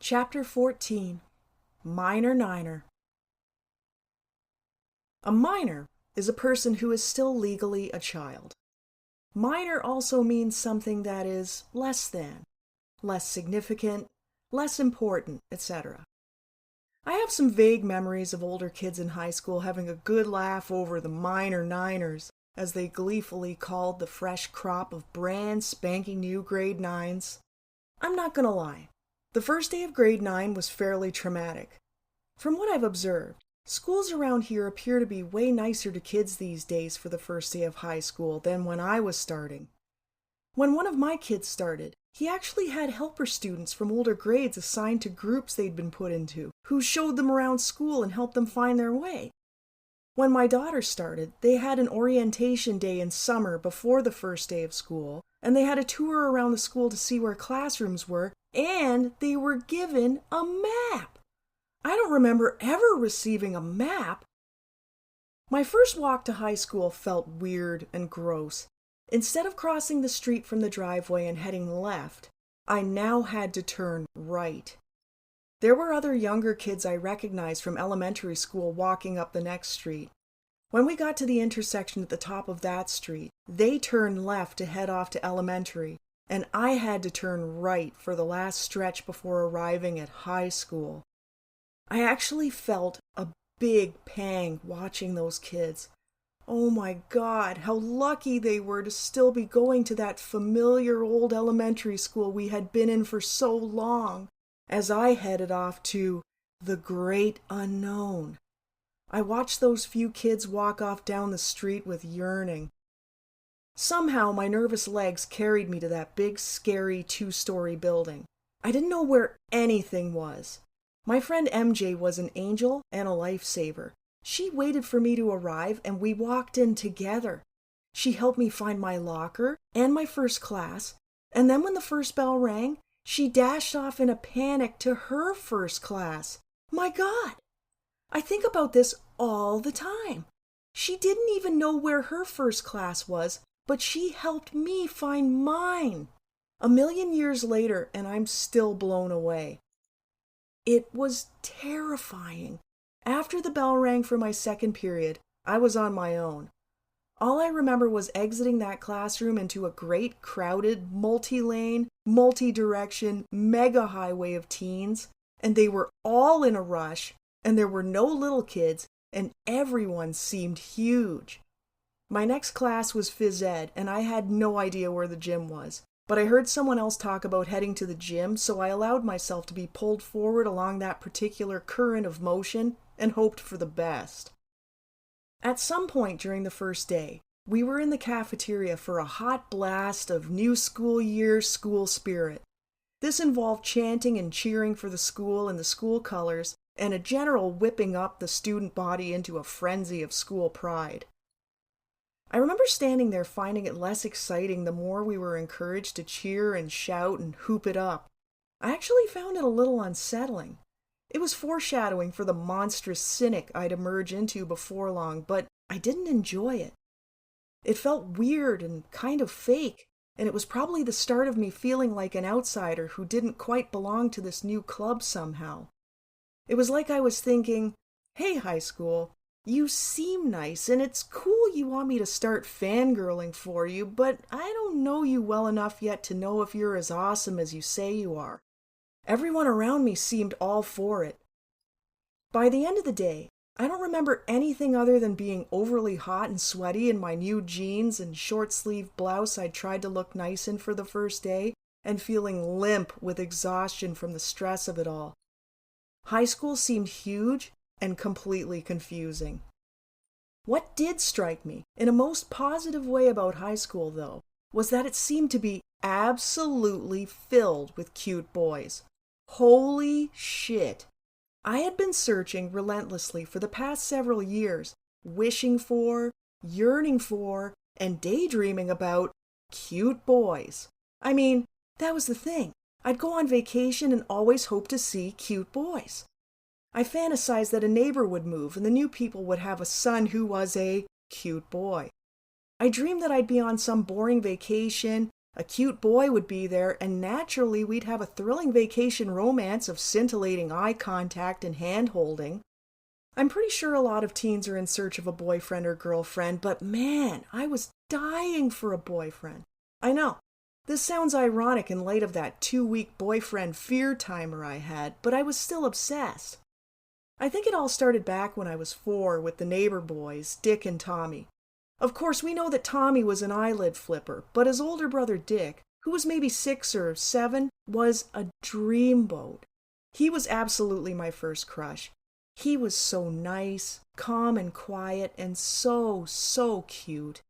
Chapter 14 Minor Niner. A minor is a person who is still legally a child. Minor also means something that is less than, less significant, less important, etc. I have some vague memories of older kids in high school having a good laugh over the minor niners, as they gleefully called the fresh crop of brand spanking new grade 9s. I'm not gonna lie. The first day of grade 9 was fairly traumatic. From what I've observed, schools around here appear to be way nicer to kids these days for the first day of high school than when I was starting. When one of my kids started, he actually had helper students from older grades assigned to groups they'd been put into, who showed them around school and helped them find their way. When my daughter started, they had an orientation day in summer before the first day of school, and they had a tour around the school to see where classrooms were, and they were given a map. I don't remember ever receiving a map. My first walk to high school felt weird and gross. Instead of crossing the street from the driveway and heading left, I now had to turn right. There were other younger kids I recognized from elementary school walking up the next street. When we got to the intersection at the top of that street, they turned left to head off to elementary, and I had to turn right for the last stretch before arriving at high school. I actually felt a big pang watching those kids. Oh my God, how lucky they were to still be going to that familiar old elementary school we had been in for so long, as I headed off to the great unknown. I watched those few kids walk off down the street with yearning. Somehow my nervous legs carried me to that big, scary 2-story building. I didn't know where anything was. My friend MJ was an angel and a lifesaver. She waited for me to arrive and we walked in together. She helped me find my locker and my first class, and then when the first bell rang, she dashed off in a panic to her first class. My God! I think about this all the time. She didn't even know where her first class was, but she helped me find mine. A million years later, and I'm still blown away. It was terrifying. After the bell rang for my second period, I was on my own. All I remember was exiting that classroom into a great crowded, multi-lane, multi-direction, mega highway of teens, and they were all in a rush, and there were no little kids, and everyone seemed huge. My next class was phys ed, and I had no idea where the gym was. But I heard someone else talk about heading to the gym, so I allowed myself to be pulled forward along that particular current of motion and hoped for the best. At some point during the first day, we were in the cafeteria for a hot blast of new school year school spirit. This involved chanting and cheering for the school and the school colors, and a general whipping up the student body into a frenzy of school pride. I remember standing there finding it less exciting the more we were encouraged to cheer and shout and hoop it up. I actually found it a little unsettling. It was foreshadowing for the monstrous cynic I'd emerge into before long, but I didn't enjoy it. It felt weird and kind of fake, and it was probably the start of me feeling like an outsider who didn't quite belong to this new club somehow. It was like I was thinking, hey, high school, you seem nice, and it's cool you want me to start fangirling for you, but I don't know you well enough yet to know if you're as awesome as you say you are. Everyone around me seemed all for it. By the end of the day, I don't remember anything other than being overly hot and sweaty in my new jeans and short-sleeved blouse I'd tried to look nice in for the first day, and feeling limp with exhaustion from the stress of it all. High school seemed huge and completely confusing. What did strike me in a most positive way about high school, though, was that it seemed to be absolutely filled with cute boys. Holy shit! I had been searching relentlessly for the past several years, wishing for, yearning for, and daydreaming about cute boys. I mean, that was the thing. I'd go on vacation and always hope to see cute boys. I fantasized that a neighbor would move and the new people would have a son who was a cute boy. I dreamed that I'd be on some boring vacation, A cute boy would be there, and naturally we'd have a thrilling vacation romance of scintillating eye contact and hand-holding. I'm pretty sure a lot of teens are in search of a boyfriend or girlfriend, but man, I was dying for a boyfriend. I know, this sounds ironic in light of that 2-week boyfriend fear timer I had, but I was still obsessed. I think it all started back when I was 4 with the neighbor boys, Dick and Tommy. Of course, we know that Tommy was an eyelid flipper, but his older brother Dick, who was maybe 6 or 7, was a dreamboat. He was absolutely my first crush. He was so nice, calm and quiet, and so cute.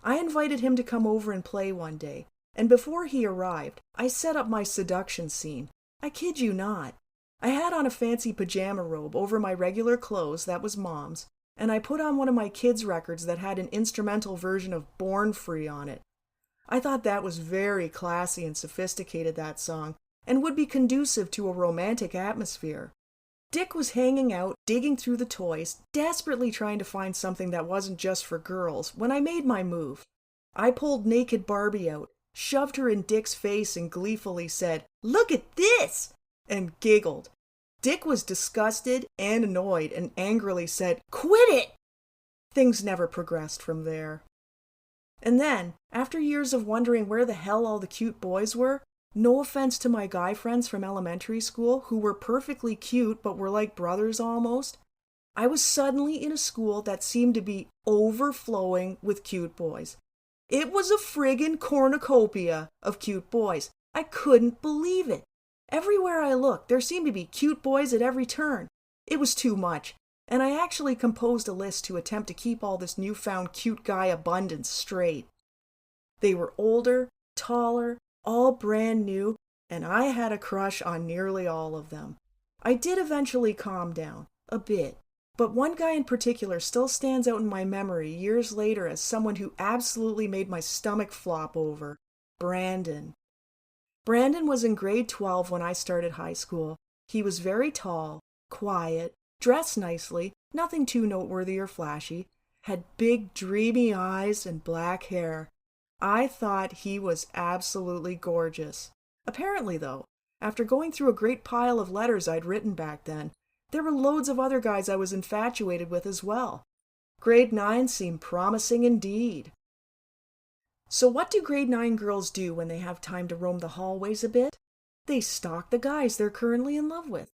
I invited him to come over and play one day, and before he arrived, I set up my seduction scene. I kid you not. I had on a fancy pajama robe over my regular clothes, that was Mom's, and I put on one of my kids' records that had an instrumental version of Born Free on it. I thought that was very classy and sophisticated, that song, and would be conducive to a romantic atmosphere. Dick was hanging out, digging through the toys, desperately trying to find something that wasn't just for girls, when I made my move. I pulled naked Barbie out, shoved her in Dick's face, and gleefully said, "Look at this!" and giggled. Dick was disgusted and annoyed and angrily said, "Quit it!" Things never progressed from there. And then, after years of wondering where the hell all the cute boys were, no offense to my guy friends from elementary school who were perfectly cute but were like brothers almost, I was suddenly in a school that seemed to be overflowing with cute boys. It was a friggin' cornucopia of cute boys. I couldn't believe it. Everywhere I looked, there seemed to be cute boys at every turn. It was too much, and I actually composed a list to attempt to keep all this newfound cute guy abundance straight. They were older, taller, all brand new, and I had a crush on nearly all of them. I did eventually calm down, a bit, but one guy in particular still stands out in my memory years later as someone who absolutely made my stomach flop over: Brandon. Brandon was in grade 12 when I started high school. He was very tall, quiet, dressed nicely, nothing too noteworthy or flashy, had big dreamy eyes and black hair. I thought he was absolutely gorgeous. Apparently, though, after going through a great pile of letters I'd written back then, there were loads of other guys I was infatuated with as well. Grade 9 seemed promising indeed. So what do grade 9 girls do when they have time to roam the hallways a bit? They stalk the guys they're currently in love with.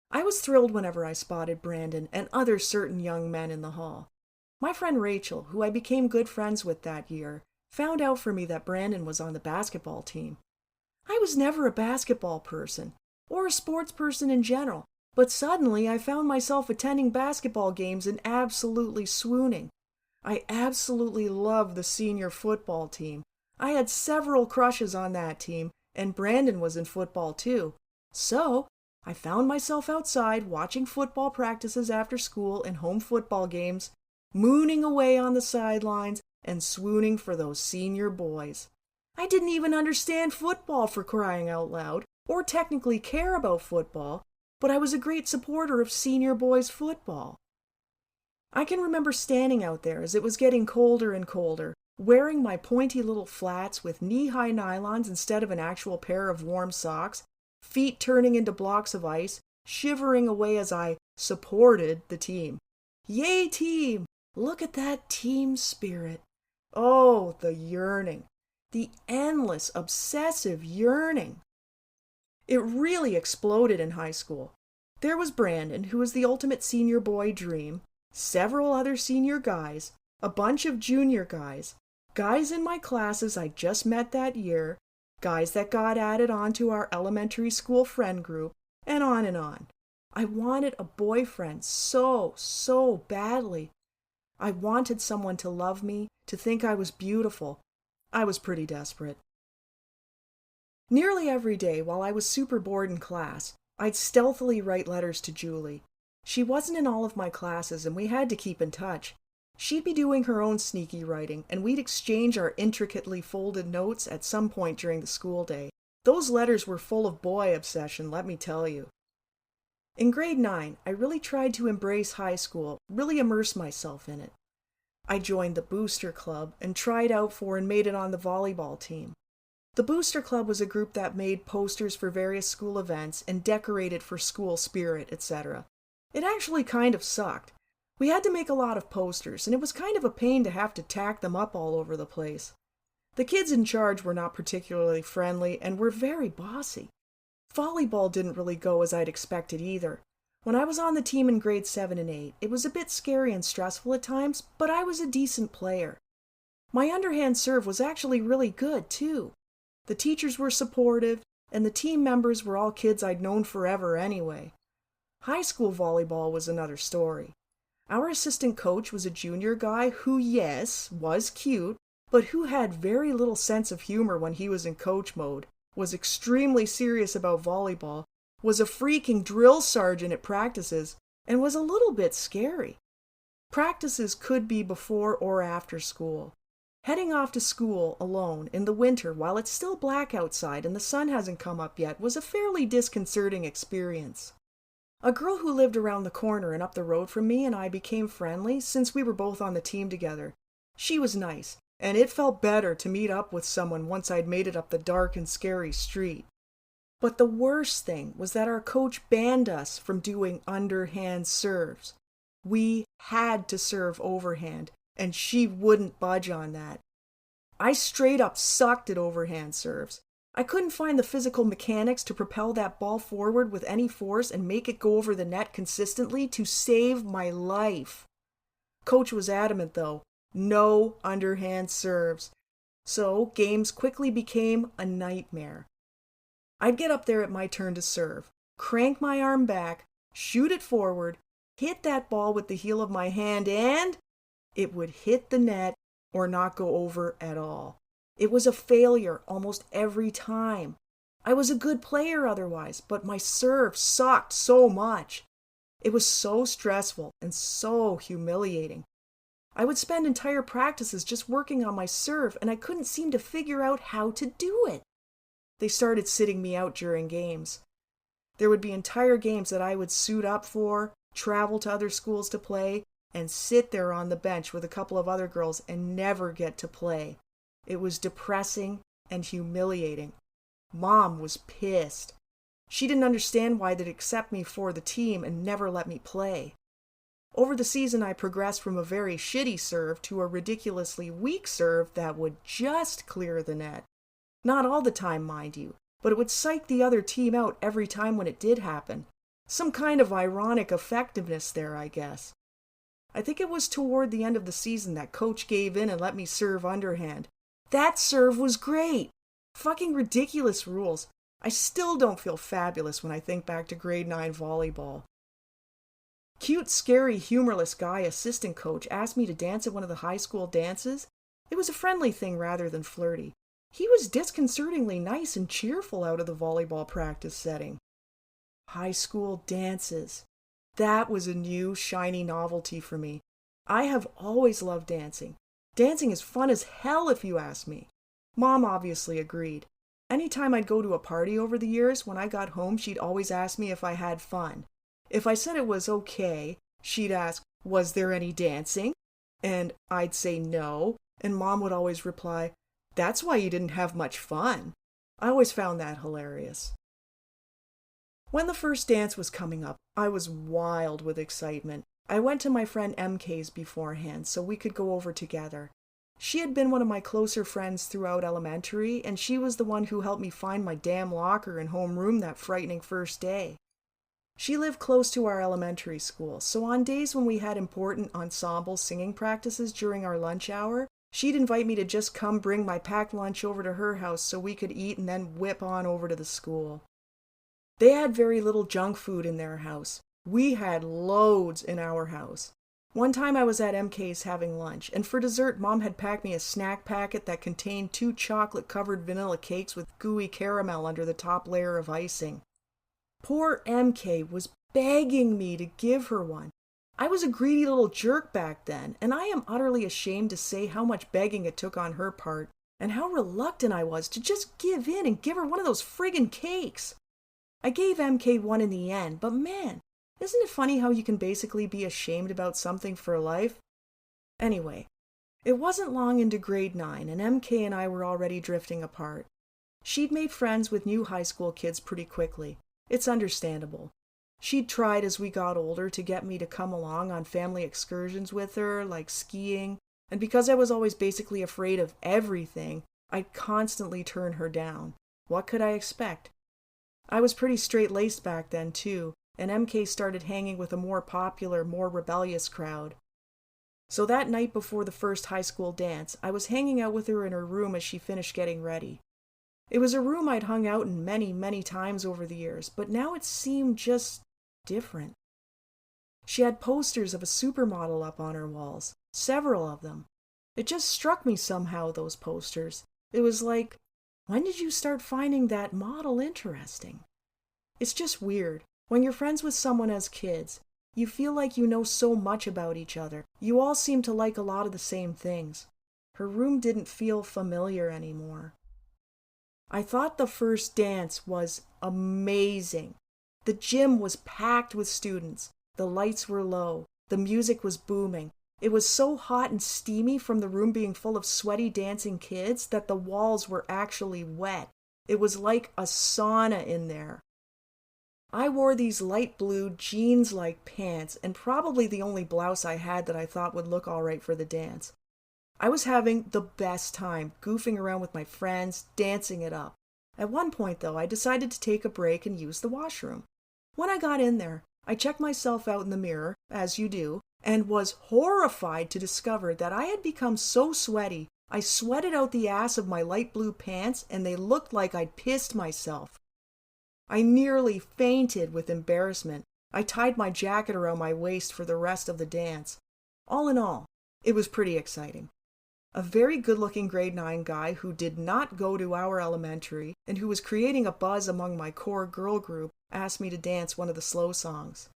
I was thrilled whenever I spotted Brandon and other certain young men in the hall. My friend Rachel, who I became good friends with that year, found out for me that Brandon was on the basketball team. I was never a basketball person, or a sports person in general, but suddenly I found myself attending basketball games and absolutely swooning. I absolutely loved the senior football team. I had several crushes on that team, and Brandon was in football too. So, I found myself outside watching football practices after school and home football games, mooning away on the sidelines, and swooning for those senior boys. I didn't even understand football, for crying out loud, or technically care about football, but I was a great supporter of senior boys football. I can remember standing out there as it was getting colder and colder, wearing my pointy little flats with knee-high nylons instead of an actual pair of warm socks, feet turning into blocks of ice, shivering away as I supported the team. Yay, team! Look at that team spirit. Oh, the yearning. The endless, obsessive yearning. It really exploded in high school. There was Brandon, who was the ultimate senior boy dream, several other senior guys, a bunch of junior guys in my classes I just met that year, guys that got added onto our elementary school friend group, and on and on. I wanted a boyfriend so badly. I wanted someone to love me, to think I was beautiful. I was pretty desperate. Nearly every day while I was super bored in class, I'd stealthily write letters to Julie. She wasn't in all of my classes and we had to keep in touch. She'd be doing her own sneaky writing and we'd exchange our intricately folded notes at some point during the school day. Those letters were full of boy obsession, let me tell you. In grade 9, I really tried to embrace high school, really immerse myself in it. I joined the booster club and tried out for and made it on the volleyball team. The Booster Club was a group that made posters for various school events and decorated for school spirit, etc. It actually kind of sucked. We had to make a lot of posters, and it was kind of a pain to have to tack them up all over the place. The kids in charge were not particularly friendly and were very bossy. Volleyball didn't really go as I'd expected either. When I was on the team in grades 7 and 8, it was a bit scary and stressful at times, but I was a decent player. My underhand serve was actually really good, too. The teachers were supportive, and the team members were all kids I'd known forever anyway. High school volleyball was another story. Our assistant coach was a junior guy who, yes, was cute, but who had very little sense of humor when he was in coach mode, was extremely serious about volleyball, was a freaking drill sergeant at practices, and was a little bit scary. Practices could be before or after school. Heading off to school alone in the winter while it's still black outside and the sun hasn't come up yet was a fairly disconcerting experience. A girl who lived around the corner and up the road from me and I became friendly since we were both on the team together. She was nice, and it felt better to meet up with someone once I'd made it up the dark and scary street. But the worst thing was that our coach banned us from doing underhand serves. We had to serve overhand, and she wouldn't budge on that. I straight up sucked at overhand serves. I couldn't find the physical mechanics to propel that ball forward with any force and make it go over the net consistently to save my life. Coach was adamant though, no underhand serves. So games quickly became a nightmare. I'd get up there at my turn to serve, crank my arm back, shoot it forward, hit that ball with the heel of my hand, and it would hit the net or not go over at all. It was a failure almost every time. I was a good player otherwise, but my serve sucked so much. It was so stressful and so humiliating. I would spend entire practices just working on my serve, and I couldn't seem to figure out how to do it. They started sitting me out during games. There would be entire games that I would suit up for, travel to other schools to play, and sit there on the bench with a couple of other girls and never get to play. It was depressing and humiliating. Mom was pissed. She didn't understand why they'd accept me for the team and never let me play. Over the season, I progressed from a very shitty serve to a ridiculously weak serve that would just clear the net. Not all the time, mind you, but it would psych the other team out every time when it did happen. Some kind of ironic effectiveness there, I guess. I think it was toward the end of the season that coach gave in and let me serve underhand. That serve was great. Fucking ridiculous rules. I still don't feel fabulous when I think back to grade 9 volleyball. Cute, scary, humorless guy assistant coach asked me to dance at one of the high school dances. It was a friendly thing rather than flirty. He was disconcertingly nice and cheerful out of the volleyball practice setting. High school dances. That was a new, shiny novelty for me. I have always loved dancing. Dancing is fun as hell if you ask me. Mom obviously agreed. Anytime I'd go to a party over the years, when I got home, she'd always ask me if I had fun. If I said it was okay, she'd ask, was there any dancing? And I'd say no, and Mom would always reply, that's why you didn't have much fun. I always found that hilarious. When the first dance was coming up, I was wild with excitement. I went to my friend MK's beforehand so we could go over together. She had been one of my closer friends throughout elementary, and she was the one who helped me find my damn locker and homeroom that frightening first day. She lived close to our elementary school, so on days when we had important ensemble singing practices during our lunch hour, she'd invite me to just come bring my packed lunch over to her house so we could eat and then whip on over to the school. They had very little junk food in their house. We had loads in our house. One time I was at MK's having lunch, and for dessert, Mom had packed me a snack packet that contained 2 chocolate-covered vanilla cakes with gooey caramel under the top layer of icing. Poor MK was begging me to give her one. I was a greedy little jerk back then, and I am utterly ashamed to say how much begging it took on her part, and how reluctant I was to just give in and give her one of those friggin' cakes. I gave MK one in the end, but man, isn't it funny how you can basically be ashamed about something for life? Anyway, it wasn't long into grade 9, and MK and I were already drifting apart. She'd made friends with new high school kids pretty quickly. It's understandable. She'd tried as we got older to get me to come along on family excursions with her, like skiing, and because I was always basically afraid of everything, I'd constantly turn her down. What could I expect? I was pretty straight-laced back then, too, and MK started hanging with a more popular, more rebellious crowd. So that night before the first high school dance, I was hanging out with her in her room as she finished getting ready. It was a room I'd hung out in many, many times over the years, but now it seemed just different. She had posters of a supermodel up on her walls, several of them. It just struck me somehow, those posters. It was like, when did you start finding that model interesting? It's just weird. When you're friends with someone as kids, you feel like you know so much about each other. You all seem to like a lot of the same things. Her room didn't feel familiar anymore. I thought the first dance was amazing. The gym was packed with students. The lights were low. The music was booming. It was so hot and steamy from the room being full of sweaty dancing kids that the walls were actually wet. It was like a sauna in there. I wore these light blue jeans-like pants and probably the only blouse I had that I thought would look all right for the dance. I was having the best time, goofing around with my friends, dancing it up. At one point, though, I decided to take a break and use the washroom. When I got in there, I checked myself out in the mirror, as you do, and was horrified to discover that I had become so sweaty, I sweated out the ass of my light blue pants and they looked like I'd pissed myself. I nearly fainted with embarrassment. I tied my jacket around my waist for the rest of the dance. All in all, it was pretty exciting. A very good-looking grade 9 guy who did not go to our elementary and who was creating a buzz among my core girl group asked me to dance one of the slow songs.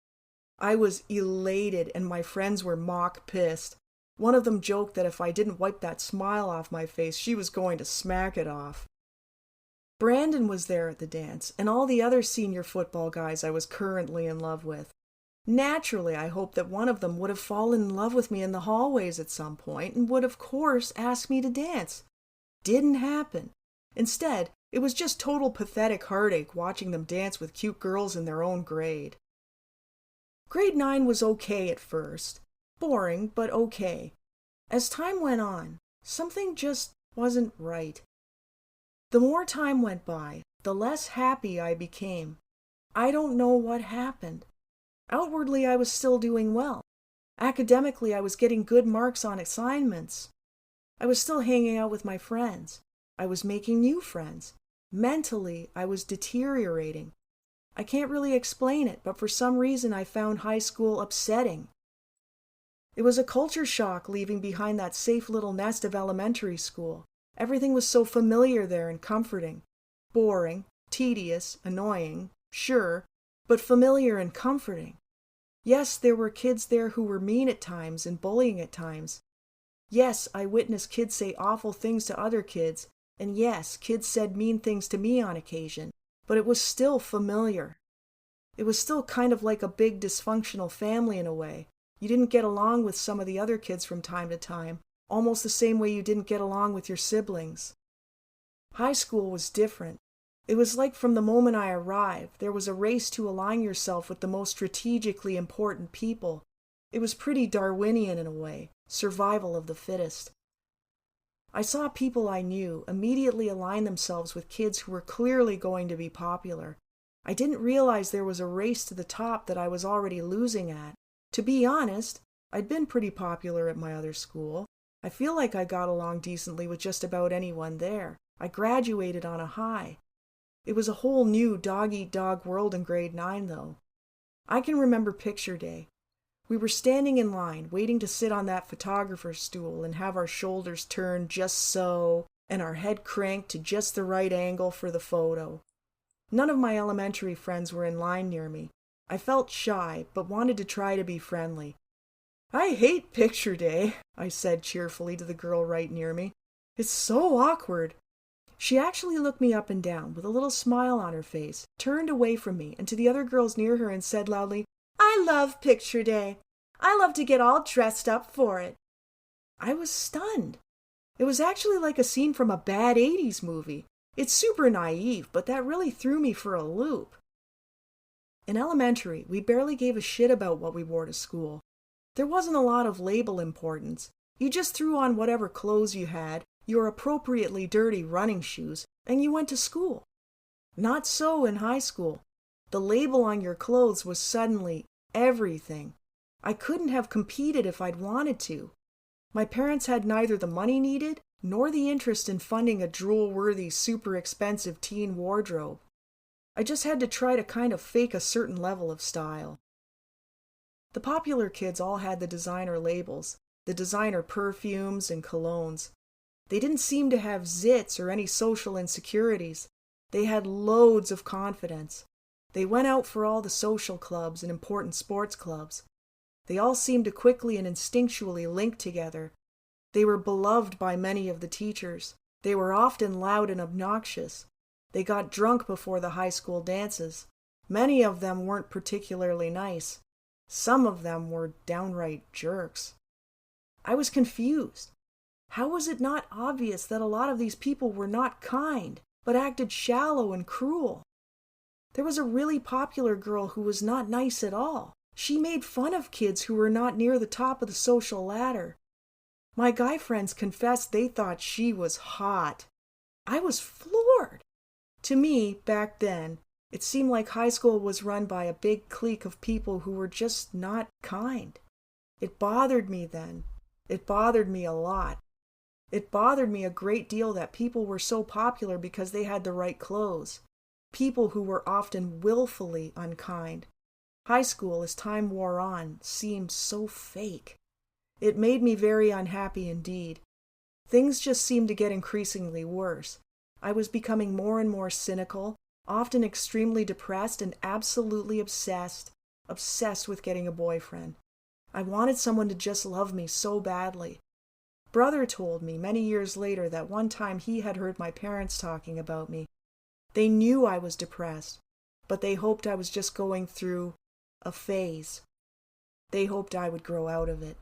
I was elated and my friends were mock pissed. One of them joked that if I didn't wipe that smile off my face, she was going to smack it off. Brandon was there at the dance, and all the other senior football guys I was currently in love with. Naturally, I hoped that one of them would have fallen in love with me in the hallways at some point and would, of course, ask me to dance. Didn't happen. Instead, it was just total pathetic heartache watching them dance with cute girls in their own grade. Grade 9 was okay at first. Boring, but okay. As time went on, something just wasn't right. The more time went by, the less happy I became. I don't know what happened. Outwardly, I was still doing well. Academically, I was getting good marks on assignments. I was still hanging out with my friends. I was making new friends. Mentally, I was deteriorating. I can't really explain it, but for some reason I found high school upsetting. It was a culture shock leaving behind that safe little nest of elementary school. Everything was so familiar there and comforting. Boring, tedious, annoying, sure, but familiar and comforting. Yes, there were kids there who were mean at times and bullying at times. Yes, I witnessed kids say awful things to other kids, and yes, kids said mean things to me on occasion, but it was still familiar. It was still kind of like a big dysfunctional family in a way. You didn't get along with some of the other kids from time to time, almost the same way you didn't get along with your siblings. High school was different. It was like from the moment I arrived, there was a race to align yourself with the most strategically important people. It was pretty Darwinian in a way, survival of the fittest. I saw people I knew immediately align themselves with kids who were clearly going to be popular. I didn't realize there was a race to the top that I was already losing at. To be honest, I'd been pretty popular at my other school. I feel like I got along decently with just about anyone there. I graduated on a high. It was a whole new dog-eat-dog world in grade 9, though. I can remember picture day. We were standing in line, waiting to sit on that photographer's stool and have our shoulders turned just so, and our head cranked to just the right angle for the photo. None of my elementary friends were in line near me. I felt shy, but wanted to try to be friendly. "I hate picture day," I said cheerfully to the girl right near me. "It's so awkward." She actually looked me up and down with a little smile on her face, turned away from me and to the other girls near her and said loudly, "I love picture day. I love to get all dressed up for it." I was stunned. It was actually like a scene from a bad 80s movie. It's super naive, but that really threw me for a loop. In elementary, we barely gave a shit about what we wore to school. There wasn't a lot of label importance. You just threw on whatever clothes you had, your appropriately dirty running shoes, and you went to school. Not so in high school. The label on your clothes was suddenly everything. I couldn't have competed if I'd wanted to. My parents had neither the money needed nor the interest in funding a drool-worthy, super expensive teen wardrobe. I just had to try to kind of fake a certain level of style. The popular kids all had the designer labels, the designer perfumes and colognes. They didn't seem to have zits or any social insecurities. They had loads of confidence. They went out for all the social clubs and important sports clubs. They all seemed to quickly and instinctually link together. They were beloved by many of the teachers. They were often loud and obnoxious. They got drunk before the high school dances. Many of them weren't particularly nice. Some of them were downright jerks. I was confused. How was it not obvious that a lot of these people were not kind, but acted shallow and cruel? There was a really popular girl who was not nice at all. She made fun of kids who were not near the top of the social ladder. My guy friends confessed they thought she was hot. I was floored. To me, back then, it seemed like high school was run by a big clique of people who were just not kind. It bothered me then. It bothered me a lot. It bothered me a great deal that people were so popular because they had the right clothes. People who were often willfully unkind. High school, as time wore on, seemed so fake. It made me very unhappy indeed. Things just seemed to get increasingly worse. I was becoming more and more cynical, often extremely depressed and absolutely obsessed with getting a boyfriend. I wanted someone to just love me so badly. Brother told me many years later that one time he had heard my parents talking about me. They knew I was depressed, but they hoped I was just going through a phase. They hoped I would grow out of it.